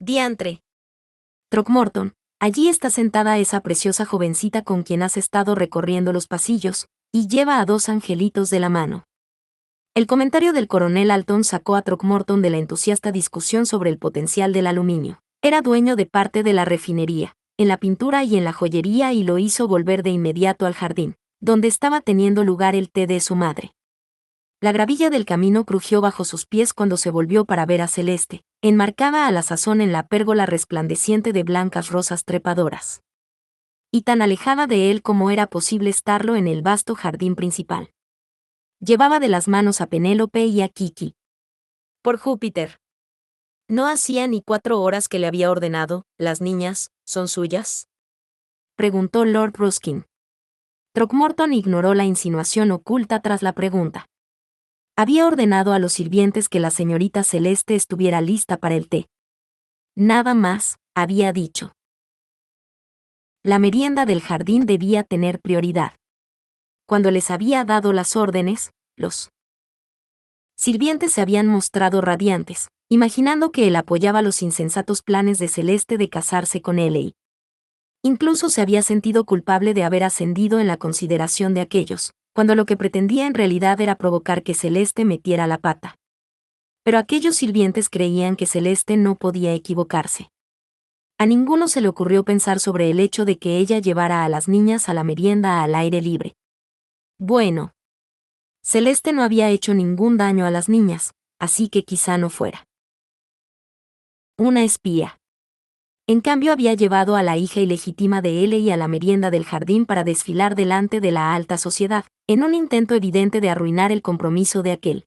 Diantre. Throckmorton, allí está sentada esa preciosa jovencita con quien has estado recorriendo los pasillos, y lleva a dos angelitos de la mano. El comentario del coronel Alton sacó a Throckmorton de la entusiasta discusión sobre el potencial del aluminio. Era dueño de parte de la refinería, en la pintura y en la joyería, y lo hizo volver de inmediato al jardín, donde estaba teniendo lugar el té de su madre. La gravilla del camino crujió bajo sus pies cuando se volvió para ver a Celeste, enmarcada a la sazón en la pérgola resplandeciente de blancas rosas trepadoras. Y tan alejada de él como era posible estarlo en el vasto jardín principal. Llevaba de las manos a Penélope y a Kiki. Por Júpiter. ¿No hacía ni 4 horas que le había ordenado, las niñas, son suyas? Preguntó Lord Ruskin. Throckmorton ignoró la insinuación oculta tras la pregunta. Había ordenado a los sirvientes que la señorita Celeste estuviera lista para el té. Nada más, había dicho. La merienda del jardín debía tener prioridad. Cuando les había dado las órdenes, los sirvientes se habían mostrado radiantes, imaginando que él apoyaba los insensatos planes de Celeste de casarse con él. Incluso se había sentido culpable de haber ascendido en la consideración de aquellos, cuando lo que pretendía en realidad era provocar que Celeste metiera la pata. Pero aquellos sirvientes creían que Celeste no podía equivocarse. A ninguno se le ocurrió pensar sobre el hecho de que ella llevara a las niñas a la merienda al aire libre. Bueno, Celeste no había hecho ningún daño a las niñas, así que quizá no fuera una espía. En cambio había llevado a la hija ilegítima de él y a la merienda del jardín para desfilar delante de la alta sociedad, en un intento evidente de arruinar el compromiso de aquel.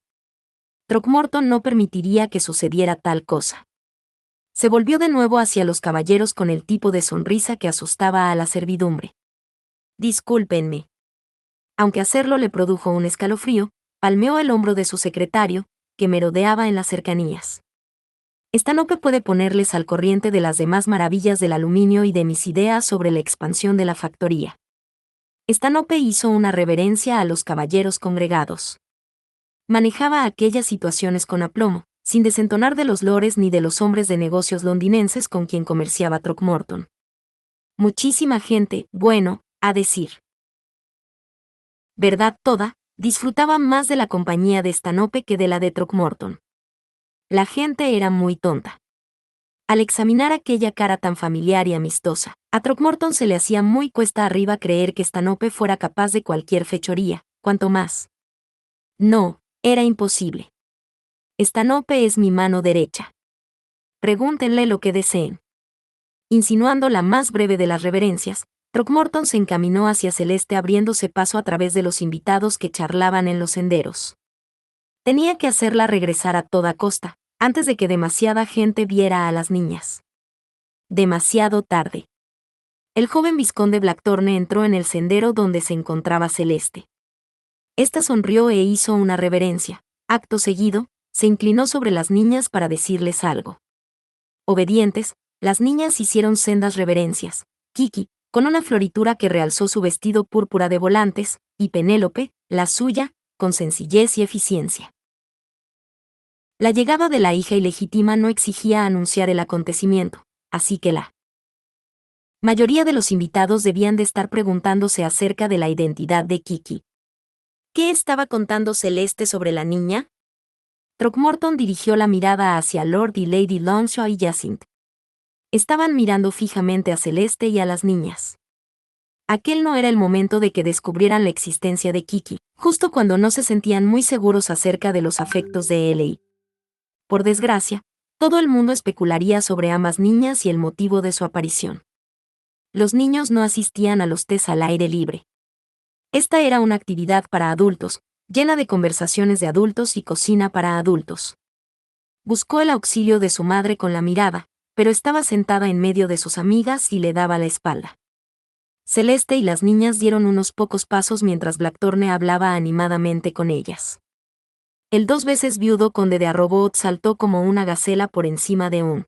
Throckmorton no permitiría que sucediera tal cosa. Se volvió de nuevo hacia los caballeros con el tipo de sonrisa que asustaba a la servidumbre. Discúlpenme. Aunque hacerlo le produjo un escalofrío, palmeó el hombro de su secretario, que merodeaba en las cercanías. Stanhope puede ponerles al corriente de las demás maravillas del aluminio y de mis ideas sobre la expansión de la factoría. Stanhope hizo una reverencia a los caballeros congregados. Manejaba aquellas situaciones con aplomo, sin desentonar de los lores ni de los hombres de negocios londinenses con quien comerciaba Throckmorton. Muchísima gente, bueno, a decir verdad toda, disfrutaba más de la compañía de Stanhope que de la de Throckmorton. La gente era muy tonta. Al examinar aquella cara tan familiar y amistosa, a Throckmorton se le hacía muy cuesta arriba creer que Stanhope fuera capaz de cualquier fechoría, cuanto más. No, era imposible. Stanhope es mi mano derecha. Pregúntenle lo que deseen. Insinuando la más breve de las reverencias, Throckmorton se encaminó hacia Celeste abriéndose paso a través de los invitados que charlaban en los senderos. Tenía que hacerla regresar a toda costa, antes de que demasiada gente viera a las niñas. Demasiado tarde. El joven vizconde Blackthorne entró en el sendero donde se encontraba Celeste. Esta sonrió e hizo una reverencia. Acto seguido, se inclinó sobre las niñas para decirles algo. Obedientes, las niñas hicieron sendas reverencias. Kiki, con una floritura que realzó su vestido púrpura de volantes, y Penélope, la suya, con sencillez y eficiencia. La llegada de la hija ilegítima no exigía anunciar el acontecimiento, así que la mayoría de los invitados debían de estar preguntándose acerca de la identidad de Kiki. ¿Qué estaba contando Celeste sobre la niña? Throckmorton dirigió la mirada hacia Lord y Lady Lonshaw y Jacinthe. Estaban mirando fijamente a Celeste y a las niñas. Aquel no era el momento de que descubrieran la existencia de Kiki, justo cuando no se sentían muy seguros acerca de los afectos de él. Por desgracia, todo el mundo especularía sobre ambas niñas y el motivo de su aparición. Los niños no asistían a los tés al aire libre. Esta era una actividad para adultos, llena de conversaciones de adultos y cocina para adultos. Buscó el auxilio de su madre con la mirada, pero estaba sentada en medio de sus amigas y le daba la espalda. Celeste y las niñas dieron unos pocos pasos mientras Blackthorne hablaba animadamente con ellas. El 2 veces viudo conde de Arrowwood saltó como una gacela por encima de un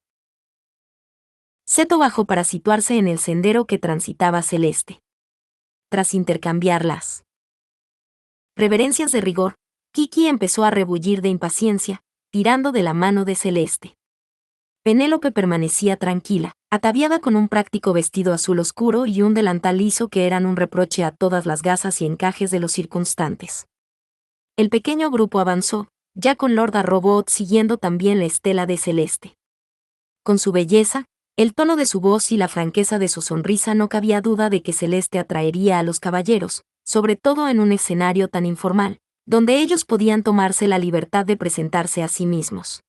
seto bajo para situarse en el sendero que transitaba Celeste. Tras intercambiar las reverencias de rigor, Kiki empezó a rebullir de impaciencia, tirando de la mano de Celeste. Penélope permanecía tranquila, ataviada con un práctico vestido azul oscuro y un delantal liso que eran un reproche a todas las gasas y encajes de los circunstantes. El pequeño grupo avanzó, ya con Lord Arbuthnot siguiendo también la estela de Celeste. Con su belleza, el tono de su voz y la franqueza de su sonrisa no cabía duda de que Celeste atraería a los caballeros, sobre todo en un escenario tan informal, donde ellos podían tomarse la libertad de presentarse a sí mismos.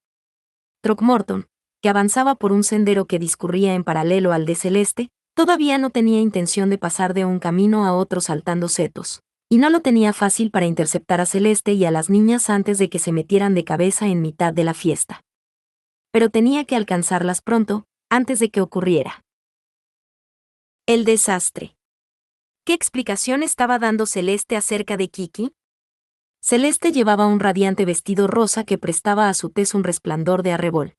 Throckmorton, que avanzaba por un sendero que discurría en paralelo al de Celeste, todavía no tenía intención de pasar de un camino a otro saltando setos, y no lo tenía fácil para interceptar a Celeste y a las niñas antes de que se metieran de cabeza en mitad de la fiesta. Pero tenía que alcanzarlas pronto, antes de que ocurriera el desastre. ¿Qué explicación estaba dando Celeste acerca de Kiki? Celeste llevaba un radiante vestido rosa que prestaba a su tez un resplandor de arrebol.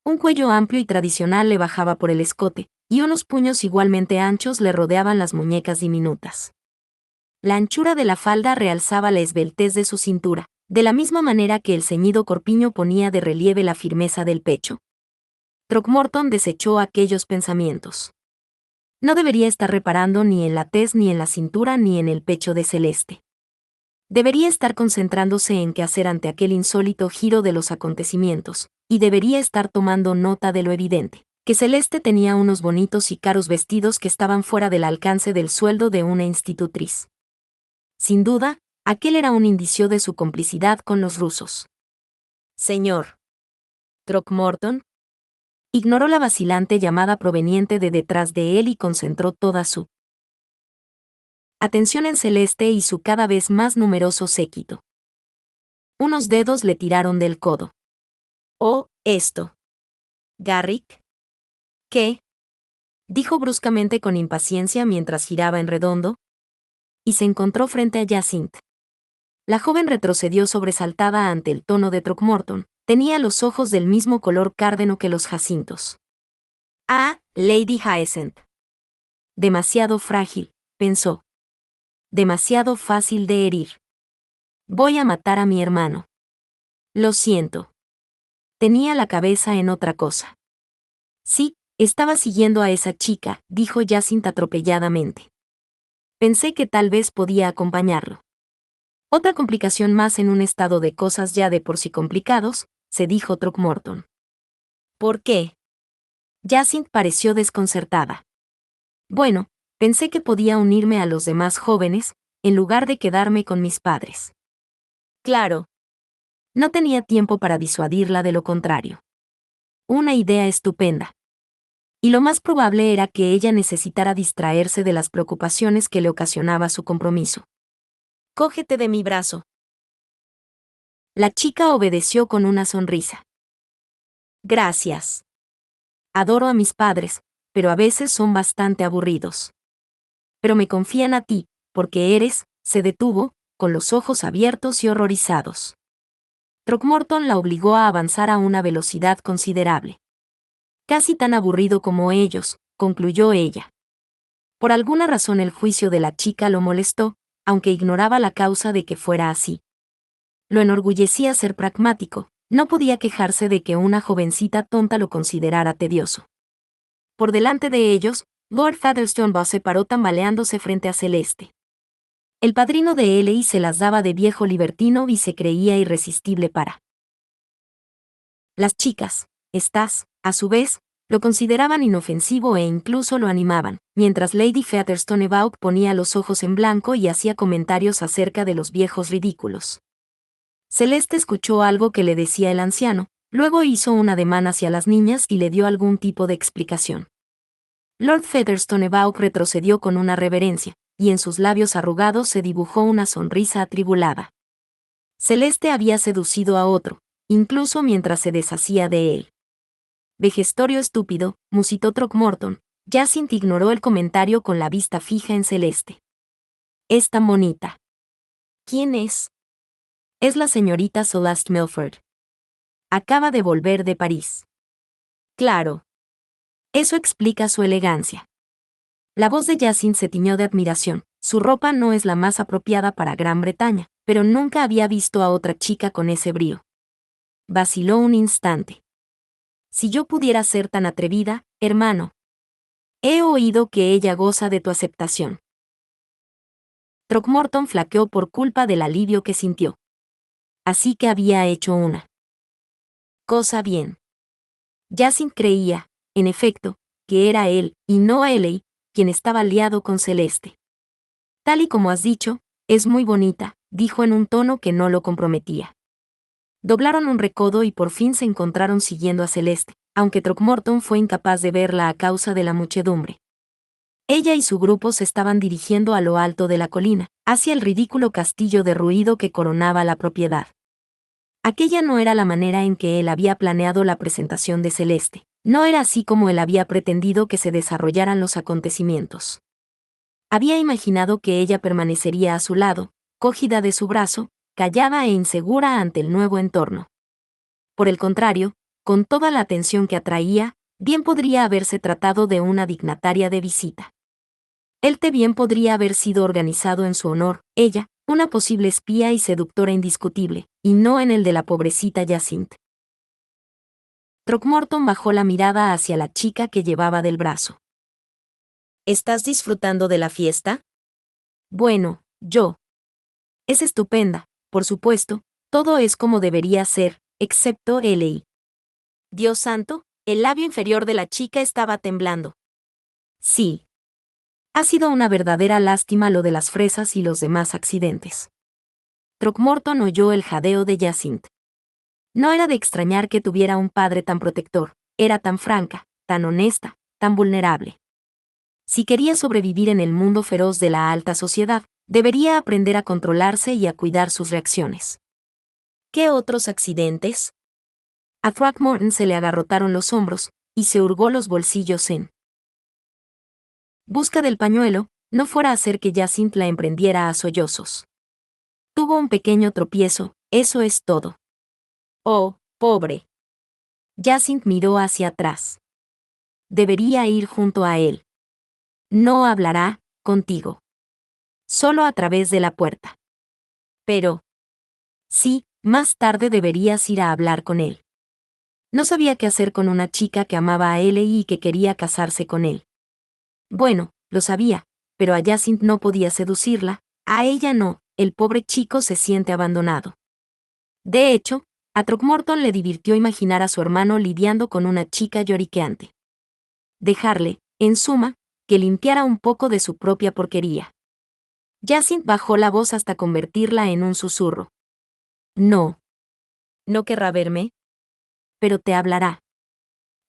Un cuello amplio y tradicional le bajaba por el escote, y unos puños igualmente anchos le rodeaban las muñecas diminutas. La anchura de la falda realzaba la esbeltez de su cintura, de la misma manera que el ceñido corpiño ponía de relieve la firmeza del pecho. Throckmorton desechó aquellos pensamientos. No debería estar reparando ni en la tez ni en la cintura ni en el pecho de Celeste. Debería estar concentrándose en qué hacer ante aquel insólito giro de los acontecimientos, y debería estar tomando nota de lo evidente, que Celeste tenía unos bonitos y caros vestidos que estaban fuera del alcance del sueldo de una institutriz. Sin duda, aquel era un indicio de su complicidad con los rusos. Señor Throckmorton ignoró la vacilante llamada proveniente de detrás de él y concentró toda su atención en Celeste y su cada vez más numeroso séquito. Unos dedos le tiraron del codo. «Oh, esto. Garrick». «¿Qué?», dijo bruscamente con impaciencia mientras giraba en redondo, y se encontró frente a Jacinthe. La joven retrocedió sobresaltada ante el tono de Throckmorton. Tenía los ojos del mismo color cárdeno que los jacintos. «Ah, Lady Hyacinth. Demasiado frágil», pensó. «Demasiado fácil de herir. Voy a matar a mi hermano. Lo siento». Tenía la cabeza en otra cosa. «Sí, estaba siguiendo a esa chica», dijo Jacinthe atropelladamente. «Pensé que tal vez podía acompañarlo». Otra complicación más en un estado de cosas ya de por sí complicados, se dijo Throckmorton. «¿Por qué?». Jacinthe pareció desconcertada. «Bueno, pensé que podía unirme a los demás jóvenes, en lugar de quedarme con mis padres». Claro. No tenía tiempo para disuadirla de lo contrario. Una idea estupenda. Y lo más probable era que ella necesitara distraerse de las preocupaciones que le ocasionaba su compromiso. «Cógete de mi brazo». La chica obedeció con una sonrisa. «Gracias. Adoro a mis padres, pero a veces son bastante aburridos. Pero me confían a ti, porque eres», se detuvo, con los ojos abiertos y horrorizados. Throckmorton la obligó a avanzar a una velocidad considerable. «Casi tan aburrido como ellos», concluyó ella. Por alguna razón el juicio de la chica lo molestó, aunque ignoraba la causa de que fuera así. Lo enorgullecía ser pragmático, no podía quejarse de que una jovencita tonta lo considerara tedioso. Por delante de ellos, Lord Featherstone se paró tambaleándose frente a Celeste. El padrino de Ellie se las daba de viejo libertino y se creía irresistible para las chicas. Estas, a su vez, lo consideraban inofensivo e incluso lo animaban, mientras Lady Featherstone ponía los ojos en blanco y hacía comentarios acerca de los viejos ridículos. Celeste escuchó algo que le decía el anciano, luego hizo un ademán hacia las niñas y le dio algún tipo de explicación. Lord Featherstone retrocedió con una reverencia, y en sus labios arrugados se dibujó una sonrisa atribulada. Celeste había seducido a otro, incluso mientras se deshacía de él. «Vejestorio estúpido», musitó Throckmorton. Jacinthe ignoró el comentario con la vista fija en Celeste. «Es tan bonita». «¿Quién es?». «Es la señorita Celeste Milford. Acaba de volver de París». «Claro. Eso explica su elegancia». La voz de Jacinthe se tiñó de admiración. Su ropa no es la más apropiada para Gran Bretaña, pero nunca había visto a otra chica con ese brío. Vaciló un instante. Si yo pudiera ser tan atrevida, hermano. He oído que ella goza de tu aceptación. Throckmorton flaqueó por culpa del alivio que sintió. Así que había hecho una cosa bien. Jacint creía, en efecto, que era él, y no Ellie, quien estaba liado con Celeste. Tal y como has dicho, es muy bonita, dijo en un tono que no lo comprometía. Doblaron un recodo y por fin se encontraron siguiendo a Celeste, aunque Throckmorton fue incapaz de verla a causa de la muchedumbre. Ella y su grupo se estaban dirigiendo a lo alto de la colina, hacia el ridículo castillo de ruido que coronaba la propiedad. Aquella no era la manera en que él había planeado la presentación de Celeste, no era así como él había pretendido que se desarrollaran los acontecimientos. Había imaginado que ella permanecería a su lado, cogida de su brazo, callada e insegura ante el nuevo entorno. Por el contrario, con toda la atención que atraía, bien podría haberse tratado de una dignataria de visita. El té bien podría haber sido organizado en su honor, ella, una posible espía y seductora indiscutible, y no en el de la pobrecita Jacint. Throckmorton bajó la mirada hacia la chica que llevaba del brazo. ¿Estás disfrutando de la fiesta? Bueno, yo. Es estupenda, por supuesto, todo es como debería ser, excepto Ellie. Dios santo, el labio inferior de la chica estaba temblando. Sí. Ha sido una verdadera lástima lo de las fresas y los demás accidentes. Throckmorton oyó el jadeo de Jacint. No era de extrañar que tuviera un padre tan protector, era tan franca, tan honesta, tan vulnerable. Si quería sobrevivir en el mundo feroz de la alta sociedad, debería aprender a controlarse y a cuidar sus reacciones. ¿Qué otros accidentes? A Throckmorton se le agarrotaron los hombros, y se hurgó los bolsillos en busca del pañuelo, no fuera a hacer que Jacint la emprendiera a sollozos. Tuvo un pequeño tropiezo, eso es todo. Oh, pobre. Jacint miró hacia atrás. Debería ir junto a él. No hablará contigo. Solo a través de la puerta. Pero. Sí, más tarde deberías ir a hablar con él. No sabía qué hacer con una chica que amaba a él y que quería casarse con él. Bueno, lo sabía, pero a Jacint no podía seducirla, a ella no, el pobre chico se siente abandonado. De hecho, a Throckmorton le divirtió imaginar a su hermano lidiando con una chica lloriqueante. Dejarle, en suma, que limpiara un poco de su propia porquería. Jacint bajó la voz hasta convertirla en un susurro. No. ¿No querrá verme? Pero te hablará.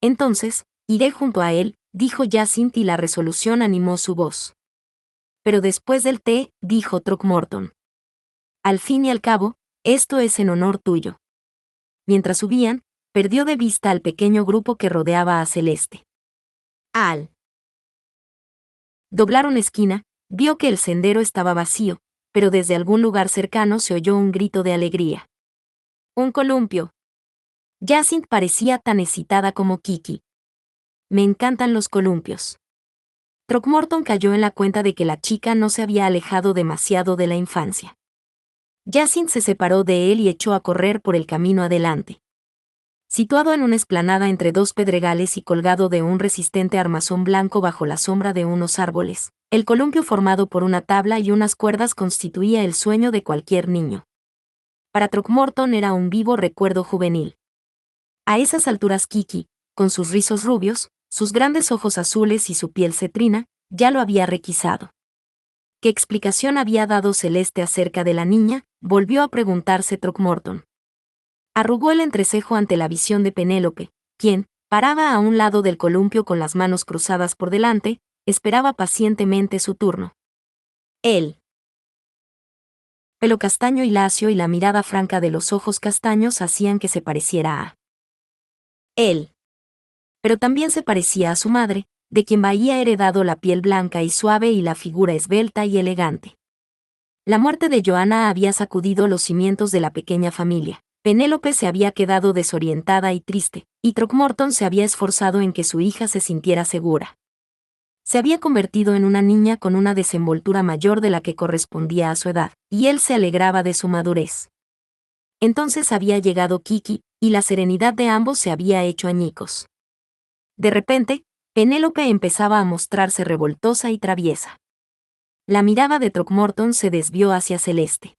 Entonces, iré junto a él, dijo Jacint y la resolución animó su voz. Pero después del té, dijo Throckmorton. Al fin y al cabo, esto es en honor tuyo. Mientras subían, perdió de vista al pequeño grupo que rodeaba a Celeste. Al doblar una esquina, vio que el sendero estaba vacío, pero desde algún lugar cercano se oyó un grito de alegría. Un columpio. Jacint parecía tan excitada como Kiki. Me encantan los columpios. Throckmorton cayó en la cuenta de que la chica no se había alejado demasiado de la infancia. Jacint se separó de él y echó a correr por el camino adelante. Situado en una explanada entre dos pedregales y colgado de un resistente armazón blanco bajo la sombra de unos árboles, el columpio formado por una tabla y unas cuerdas constituía el sueño de cualquier niño. Para Throckmorton era un vivo recuerdo juvenil. A esas alturas Kiki, con sus rizos rubios, sus grandes ojos azules y su piel cetrina, ya lo había requisado. ¿Qué explicación había dado Celeste acerca de la niña?, volvió a preguntarse Throckmorton. Arrugó el entrecejo ante la visión de Penélope, quien, parada a un lado del columpio con las manos cruzadas por delante, esperaba pacientemente su turno. Él. Pelo castaño y lacio y la mirada franca de los ojos castaños hacían que se pareciera a él. Pero también se parecía a su madre, de quien había heredado la piel blanca y suave y la figura esbelta y elegante. La muerte de Joanna había sacudido los cimientos de la pequeña familia. Penélope se había quedado desorientada y triste, y Throckmorton se había esforzado en que su hija se sintiera segura. Se había convertido en una niña con una desenvoltura mayor de la que correspondía a su edad, y él se alegraba de su madurez. Entonces había llegado Kiki, y la serenidad de ambos se había hecho añicos. De repente, Penélope empezaba a mostrarse revoltosa y traviesa. La mirada de Throckmorton se desvió hacia Celeste.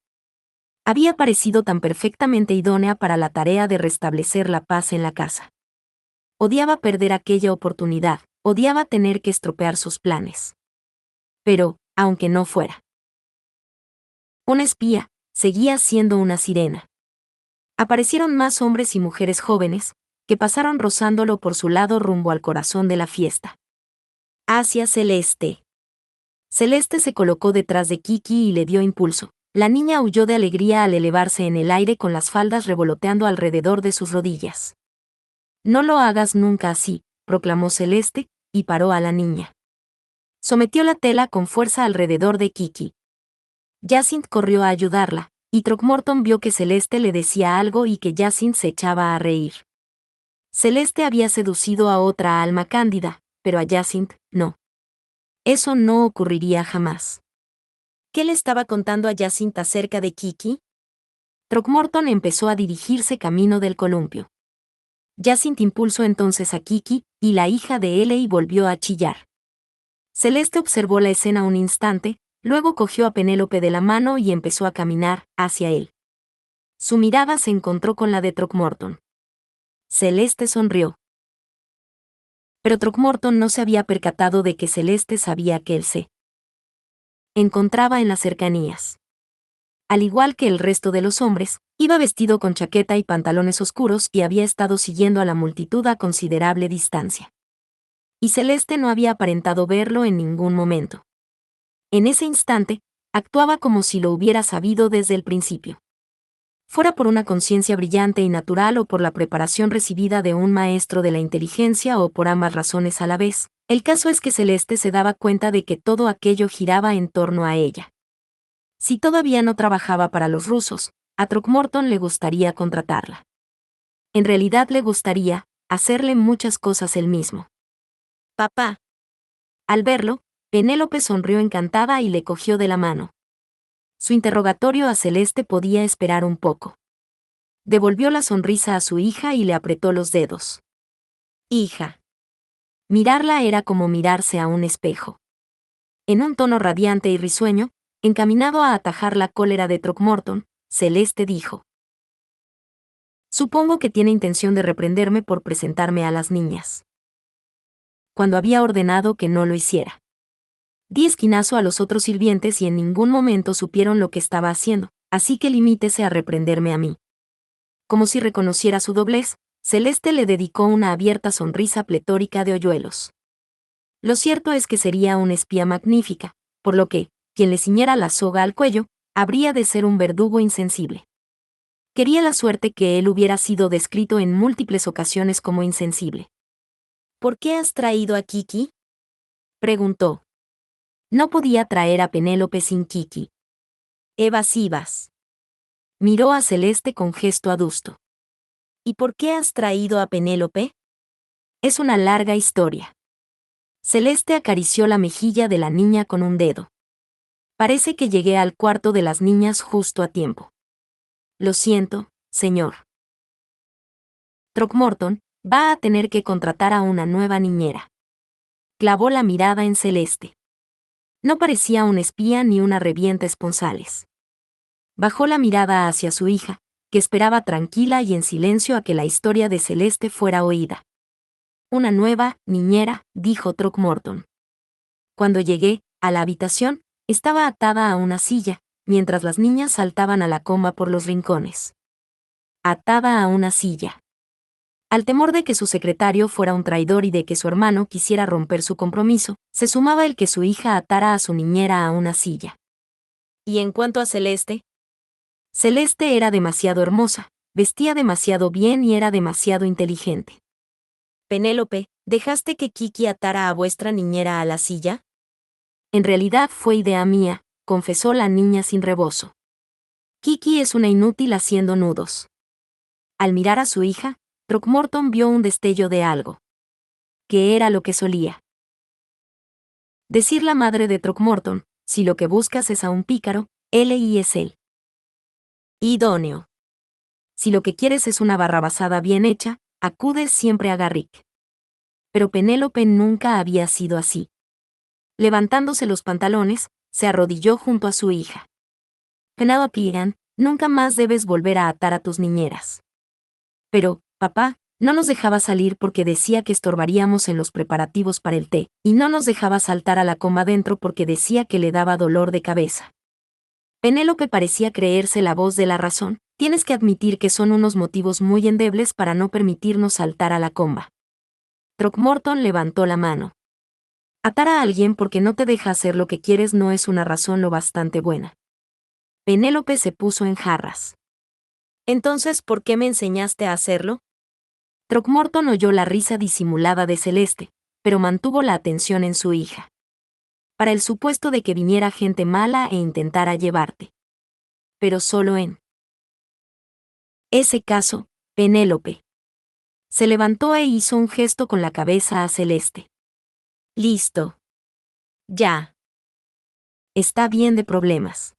Había parecido tan perfectamente idónea para la tarea de restablecer la paz en la casa. Odiaba perder aquella oportunidad, odiaba tener que estropear sus planes. Pero, aunque no fuera una espía, seguía siendo una sirena. Aparecieron más hombres y mujeres jóvenes, que pasaron rozándolo por su lado rumbo al corazón de la fiesta. Hacia Celeste. Celeste se colocó detrás de Kiki y le dio impulso. La niña huyó de alegría al elevarse en el aire con las faldas revoloteando alrededor de sus rodillas. No lo hagas nunca así, proclamó Celeste, y paró a la niña. Sometió la tela con fuerza alrededor de Kiki. Jacinthe corrió a ayudarla, y Throckmorton vio que Celeste le decía algo y que Jacinthe se echaba a reír. Celeste había seducido a otra alma cándida, pero a Jacinthe, no. Eso no ocurriría jamás. ¿Qué le estaba contando a Jacinthe acerca de Kiki? Throckmorton empezó a dirigirse camino del columpio. Jacinthe impulsó entonces a Kiki, y la hija de Eley volvió a chillar. Celeste observó la escena un instante, luego cogió a Penélope de la mano y empezó a caminar hacia él. Su mirada se encontró con la de Throckmorton. Celeste sonrió. Pero Throckmorton no se había percatado de que Celeste sabía que él se encontraba en las cercanías. Al igual que el resto de los hombres, iba vestido con chaqueta y pantalones oscuros y había estado siguiendo a la multitud a considerable distancia. Y Celeste no había aparentado verlo en ningún momento. En ese instante, actuaba como si lo hubiera sabido desde el principio. Fuera por una conciencia brillante y natural o por la preparación recibida de un maestro de la inteligencia o por ambas razones a la vez, el caso es que Celeste se daba cuenta de que todo aquello giraba en torno a ella. Si todavía no trabajaba para los rusos, a Throckmorton le gustaría contratarla. En realidad le gustaría hacerle muchas cosas él mismo. Papá. Al verlo, Penélope sonrió encantada y le cogió de la mano. Su interrogatorio a Celeste podía esperar un poco. Devolvió la sonrisa a su hija y le apretó los dedos. Hija. Mirarla era como mirarse a un espejo. En un tono radiante y risueño, encaminado a atajar la cólera de Throckmorton, Celeste dijo: Supongo que tiene intención de reprenderme por presentarme a las niñas. Cuando había ordenado que no lo hiciera. Di esquinazo a los otros sirvientes y en ningún momento supieron lo que estaba haciendo, así que limítese a reprenderme a mí. Como si reconociera su doblez, Celeste le dedicó una abierta sonrisa pletórica de hoyuelos. Lo cierto es que sería una espía magnífica, por lo que, quien le ciñera la soga al cuello, habría de ser un verdugo insensible. Quería la suerte que él hubiera sido descrito en múltiples ocasiones como insensible. ¿Por qué has traído a Kiki? Preguntó. No podía traer a Penélope sin Kiki. Evasivas. Miró a Celeste con gesto adusto. ¿Y por qué has traído a Penélope? Es una larga historia. Celeste acarició la mejilla de la niña con un dedo. Parece que llegué al cuarto de las niñas justo a tiempo. Lo siento, señor. Throckmorton va a tener que contratar a una nueva niñera. Clavó la mirada en Celeste. No parecía un espía ni una revienta esponsales. Bajó la mirada hacia su hija, que esperaba tranquila y en silencio a que la historia de Celeste fuera oída. Una nueva niñera, dijo Throckmorton. Cuando llegué a la habitación, estaba atada a una silla, mientras las niñas saltaban a la comba por los rincones. Atada a una silla. Al temor de que su secretario fuera un traidor y de que su hermano quisiera romper su compromiso, se sumaba el que su hija atara a su niñera a una silla. ¿Y en cuanto a Celeste? Celeste era demasiado hermosa, vestía demasiado bien y era demasiado inteligente. Penélope, ¿dejaste que Kiki atara a vuestra niñera a la silla? En realidad fue idea mía, confesó la niña sin rebozo. Kiki es una inútil haciendo nudos. Al mirar a su hija, Throckmorton vio un destello de algo. ¿Qué era lo que solía decir la madre de Throckmorton? Si lo que buscas es a un pícaro, él es él. Idóneo. Si lo que quieres es una barrabasada bien hecha, acudes siempre a Garrick. Pero Penélope nunca había sido así. Levantándose los pantalones, se arrodilló junto a su hija. Penélope Ann, nunca más debes volver a atar a tus niñeras. Pero, papá, no nos dejaba salir porque decía que estorbaríamos en los preparativos para el té, y no nos dejaba saltar a la cama dentro porque decía que le daba dolor de cabeza. Penélope parecía creerse la voz de la razón. Tienes que admitir que son unos motivos muy endebles para no permitirnos saltar a la comba. Throckmorton levantó la mano. Atar a alguien porque no te deja hacer lo que quieres no es una razón lo bastante buena. Penélope se puso en jarras. Entonces, ¿por qué me enseñaste a hacerlo? Throckmorton oyó la risa disimulada de Celeste, pero mantuvo la atención en su hija. Para el supuesto de que viniera gente mala e intentara llevarte. Pero solo en ese caso, Penélope. Se levantó e hizo un gesto con la cabeza a Celeste. Listo. Ya. Está bien de problemas.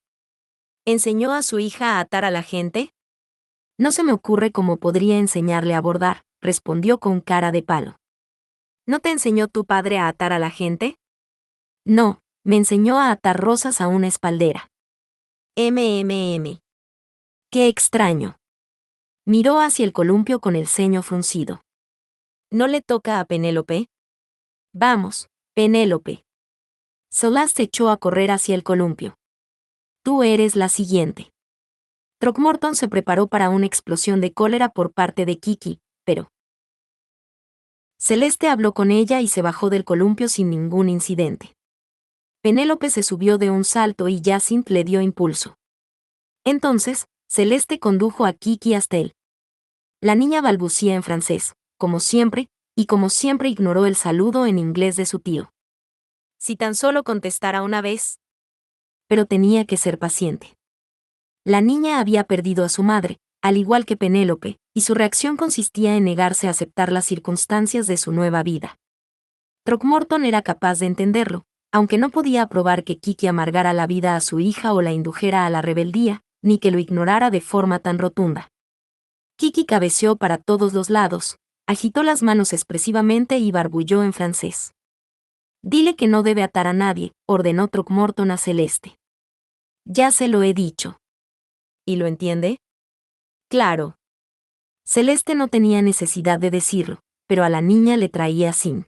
¿Enseñó a su hija a atar a la gente? No se me ocurre cómo podría enseñarle a bordar, respondió con cara de palo. ¿No te enseñó tu padre a atar a la gente? No, me enseñó a atar rosas a una espaldera. MMM. Qué extraño. Miró hacia el columpio con el ceño fruncido. ¿No le toca a Penélope? Vamos, Penélope. Solás se echó a correr hacia el columpio. Tú eres la siguiente. Throckmorton se preparó para una explosión de cólera por parte de Kiki, pero Celeste habló con ella y se bajó del columpio sin ningún incidente. Penélope se subió de un salto y Jacinthe le dio impulso. Entonces, Celeste condujo a Kiki hasta él. La niña balbucía en francés, como siempre, y como siempre ignoró el saludo en inglés de su tío. Si tan solo contestara una vez. Pero tenía que ser paciente. La niña había perdido a su madre, al igual que Penélope, y su reacción consistía en negarse a aceptar las circunstancias de su nueva vida. Throckmorton era capaz de entenderlo, aunque no podía aprobar que Kiki amargara la vida a su hija o la indujera a la rebeldía, ni que lo ignorara de forma tan rotunda. Kiki cabeceó para todos los lados, agitó las manos expresivamente y barbulló en francés. Dile que no debe atar a nadie, ordenó Throckmorton a Celeste. Ya se lo he dicho. ¿Y lo entiende? Claro. Celeste no tenía necesidad de decirlo, pero a la niña le traía sin.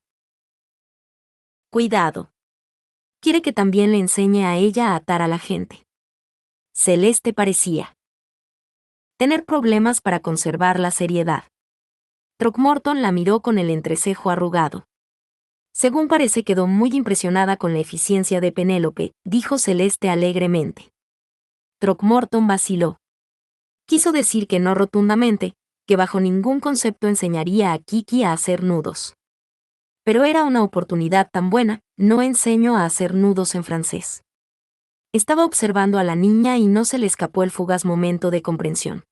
Cuidado. Quiere que también le enseñe a ella a atar a la gente. Celeste parecía tener problemas para conservar la seriedad. Throckmorton la miró con el entrecejo arrugado. Según parece quedó muy impresionada con la eficiencia de Penélope, dijo Celeste alegremente. Throckmorton vaciló. Quiso decir que no rotundamente, que bajo ningún concepto enseñaría a Kiki a hacer nudos. Pero era una oportunidad tan buena, no enseño a hacer nudos en francés. Estaba observando a la niña y no se le escapó el fugaz momento de comprensión.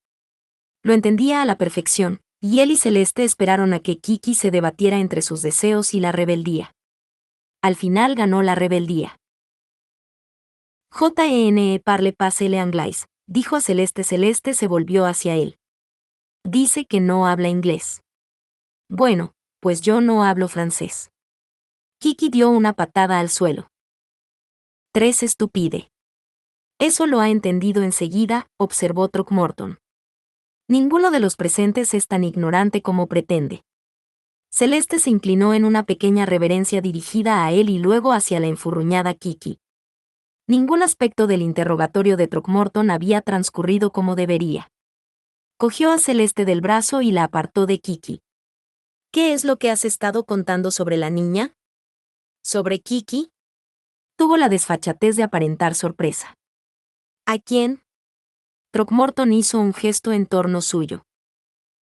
Lo entendía a la perfección, y él y Celeste esperaron a que Kiki se debatiera entre sus deseos y la rebeldía. Al final ganó la rebeldía. «Je parle pas l'anglais», dijo a Celeste. Celeste se volvió hacia él. Dice que no habla inglés. Bueno, pues yo no hablo francés. Kiki dio una patada al suelo. 3 estúpide. Eso lo ha entendido enseguida, observó Throckmorton. Ninguno de los presentes es tan ignorante como pretende. Celeste se inclinó en una pequeña reverencia dirigida a él y luego hacia la enfurruñada Kiki. Ningún aspecto del interrogatorio de Throckmorton había transcurrido como debería. Cogió a Celeste del brazo y la apartó de Kiki. ¿Qué es lo que has estado contando sobre la niña? ¿Sobre Kiki? Tuvo la desfachatez de aparentar sorpresa. ¿A quién? Throckmorton hizo un gesto en torno suyo.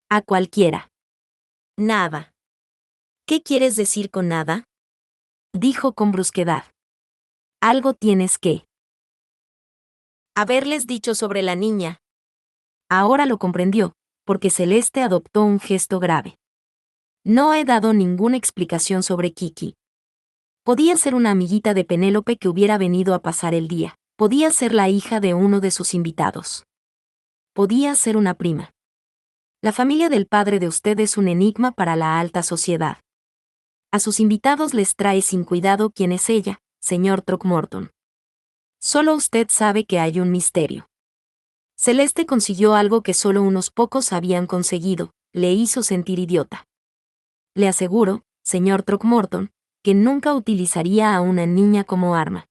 A cualquiera. Nada. ¿Qué quieres decir con nada? Dijo con brusquedad. Algo tienes que haberles dicho sobre la niña. Ahora lo comprendió, porque Celeste adoptó un gesto grave. No he dado ninguna explicación sobre Kiki. Podía ser una amiguita de Penélope que hubiera venido a pasar el día. Podía ser la hija de uno de sus invitados. Podía ser una prima. La familia del padre de usted es un enigma para la alta sociedad. A sus invitados les trae sin cuidado quién es ella, señor Throckmorton. Solo usted sabe que hay un misterio. Celeste consiguió algo que solo unos pocos habían conseguido, le hizo sentir idiota. Le aseguro, señor Throckmorton, que nunca utilizaría a una niña como arma.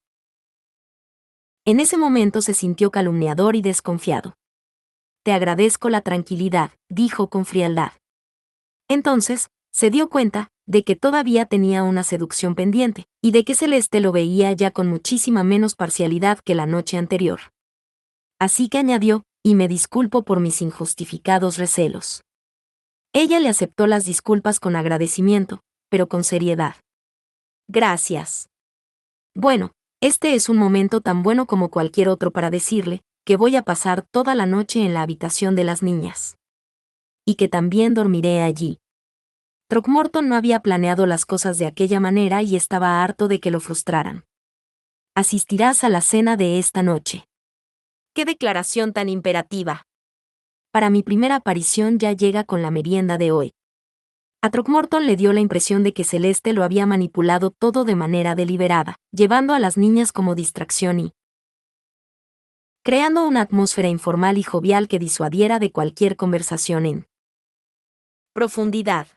En ese momento se sintió calumniador y desconfiado. Te agradezco la tranquilidad, dijo con frialdad. Entonces, se dio cuenta de que todavía tenía una seducción pendiente, y de que Celeste lo veía ya con muchísima menos parcialidad que la noche anterior. Así que añadió, y me disculpo por mis injustificados recelos. Ella le aceptó las disculpas con agradecimiento, pero con seriedad. Gracias. Bueno, este es un momento tan bueno como cualquier otro para decirle que voy a pasar toda la noche en la habitación de las niñas. Y que también dormiré allí. Throckmorton no había planeado las cosas de aquella manera y estaba harto de que lo frustraran. Asistirás a la cena de esta noche. ¡Qué declaración tan imperativa! Para mi primera aparición ya llega con la merienda de hoy. A Throckmorton le dio la impresión de que Celeste lo había manipulado todo de manera deliberada, llevando a las niñas como distracción y creando una atmósfera informal y jovial que disuadiera de cualquier conversación en profundidad.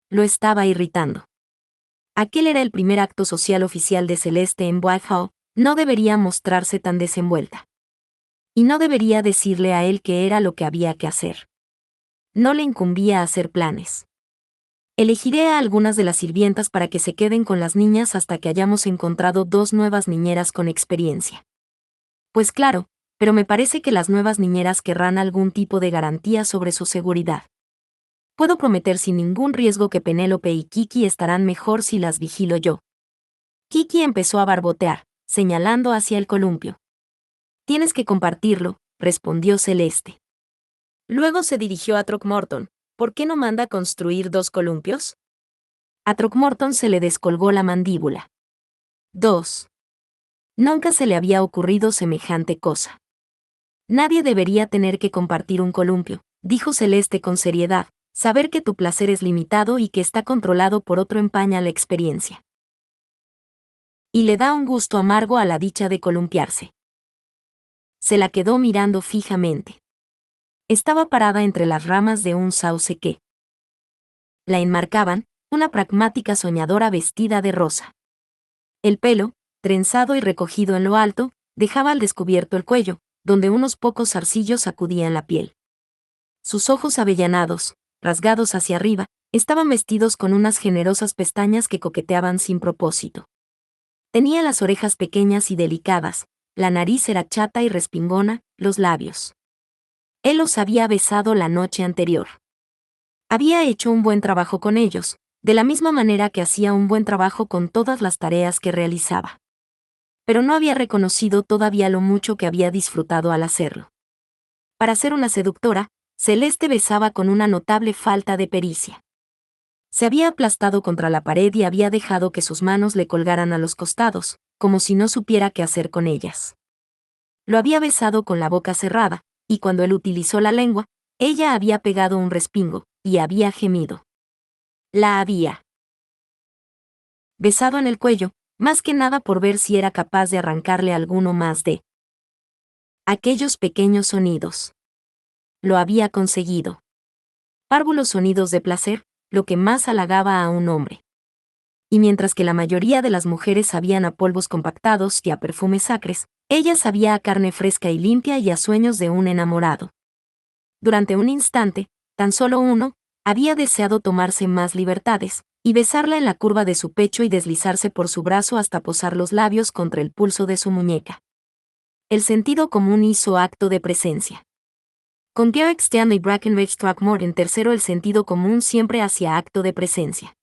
Lo estaba irritando. Aquel era el primer acto social oficial de Celeste en Whitehall, no debería mostrarse tan desenvuelta. Y no debería decirle a él que era lo que había que hacer. No le incumbía hacer planes. Elegiré a algunas de las sirvientas para que se queden con las niñas hasta que hayamos encontrado 2 nuevas niñeras con experiencia. Pues claro, pero me parece que las nuevas niñeras querrán algún tipo de garantía sobre su seguridad. Puedo prometer sin ningún riesgo que Penélope y Kiki estarán mejor si las vigilo yo. Kiki empezó a barbotear, señalando hacia el columpio. Tienes que compartirlo, respondió Celeste. Luego se dirigió a Throckmorton. ¿Por qué no manda construir 2 columpios? A Throckmorton se le descolgó la mandíbula. 2. Nunca se le había ocurrido semejante cosa. Nadie debería tener que compartir un columpio, dijo Celeste con seriedad. Saber que tu placer es limitado y que está controlado por otro empaña la experiencia. Y le da un gusto amargo a la dicha de columpiarse. Se la quedó mirando fijamente. Estaba parada entre las ramas de un sauce que la enmarcaban, una pragmática soñadora vestida de rosa. El pelo, trenzado y recogido en lo alto, dejaba al descubierto el cuello, donde unos pocos zarcillos sacudían la piel. Sus ojos avellanados, rasgados hacia arriba, estaban vestidos con unas generosas pestañas que coqueteaban sin propósito. Tenía las orejas pequeñas y delicadas, la nariz era chata y respingona, los labios. Él los había besado la noche anterior. Había hecho un buen trabajo con ellos, de la misma manera que hacía un buen trabajo con todas las tareas que realizaba. Pero no había reconocido todavía lo mucho que había disfrutado al hacerlo. Para ser una seductora, Celeste besaba con una notable falta de pericia. Se había aplastado contra la pared y había dejado que sus manos le colgaran a los costados, como si no supiera qué hacer con ellas. Lo había besado con la boca cerrada, y cuando él utilizó la lengua, ella había pegado un respingo, y había gemido. La había besado en el cuello, más que nada por ver si era capaz de arrancarle alguno más de aquellos pequeños sonidos. Lo había conseguido. Párvulos sonidos de placer, lo que más halagaba a un hombre. Y mientras que la mayoría de las mujeres sabían a polvos compactados y a perfumes acres, ella sabía a carne fresca y limpia y a sueños de un enamorado. Durante un instante, tan solo uno, había deseado tomarse más libertades, y besarla en la curva de su pecho y deslizarse por su brazo hasta posar los labios contra el pulso de su muñeca. El sentido común hizo acto de presencia. Con Garrick Stanley Brackenridge Throckmorton III el sentido común siempre hacía acto de presencia.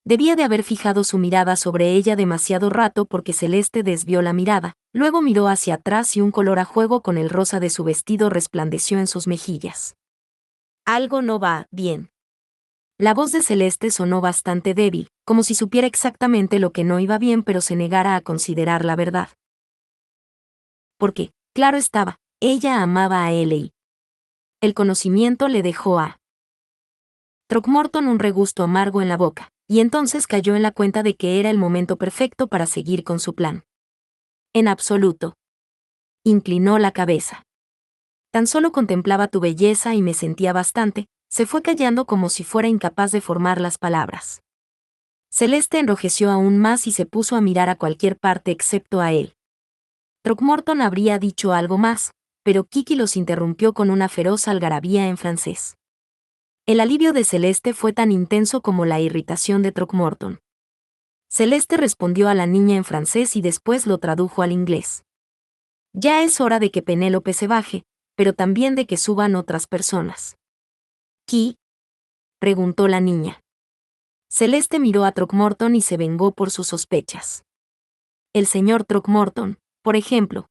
Debía de haber fijado su mirada sobre ella demasiado rato porque Celeste desvió la mirada, luego miró hacia atrás y un color a juego con el rosa de su vestido resplandeció en sus mejillas. Algo no va bien. La voz de Celeste sonó bastante débil, como si supiera exactamente lo que no iba bien pero se negara a considerar la verdad. Porque, claro estaba, ella amaba a Ellie. El conocimiento le dejó a Throckmorton un regusto amargo en la boca, y entonces cayó en la cuenta de que era el momento perfecto para seguir con su plan. En absoluto. Inclinó la cabeza. Tan solo contemplaba tu belleza y me sentía bastante, se fue callando como si fuera incapaz de formar las palabras. Celeste enrojeció aún más y se puso a mirar a cualquier parte excepto a él. Throckmorton habría dicho algo más, pero Kiki los interrumpió con una feroz algarabía en francés. El alivio de Celeste fue tan intenso como la irritación de Throckmorton. Celeste respondió a la niña en francés y después lo tradujo al inglés. Ya es hora de que Penélope se baje, pero también de que suban otras personas. ¿Qui? Preguntó la niña. Celeste miró a Throckmorton y se vengó por sus sospechas. El señor Throckmorton, por ejemplo.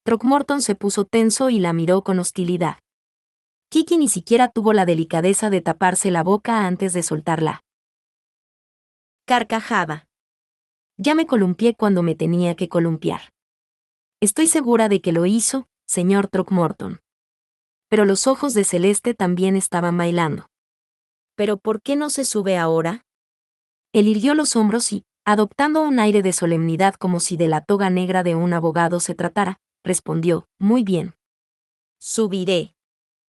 Throckmorton se puso tenso y la miró con hostilidad. Kiki ni siquiera tuvo la delicadeza de taparse la boca antes de soltarla. Carcajada. Ya me columpié cuando me tenía que columpiar. Estoy segura de que lo hizo, señor Throckmorton. Pero los ojos de Celeste también estaban bailando. ¿Pero por qué no se sube ahora? Él irguió los hombros y, adoptando un aire de solemnidad como si de la toga negra de un abogado se tratara, respondió, muy bien. Subiré.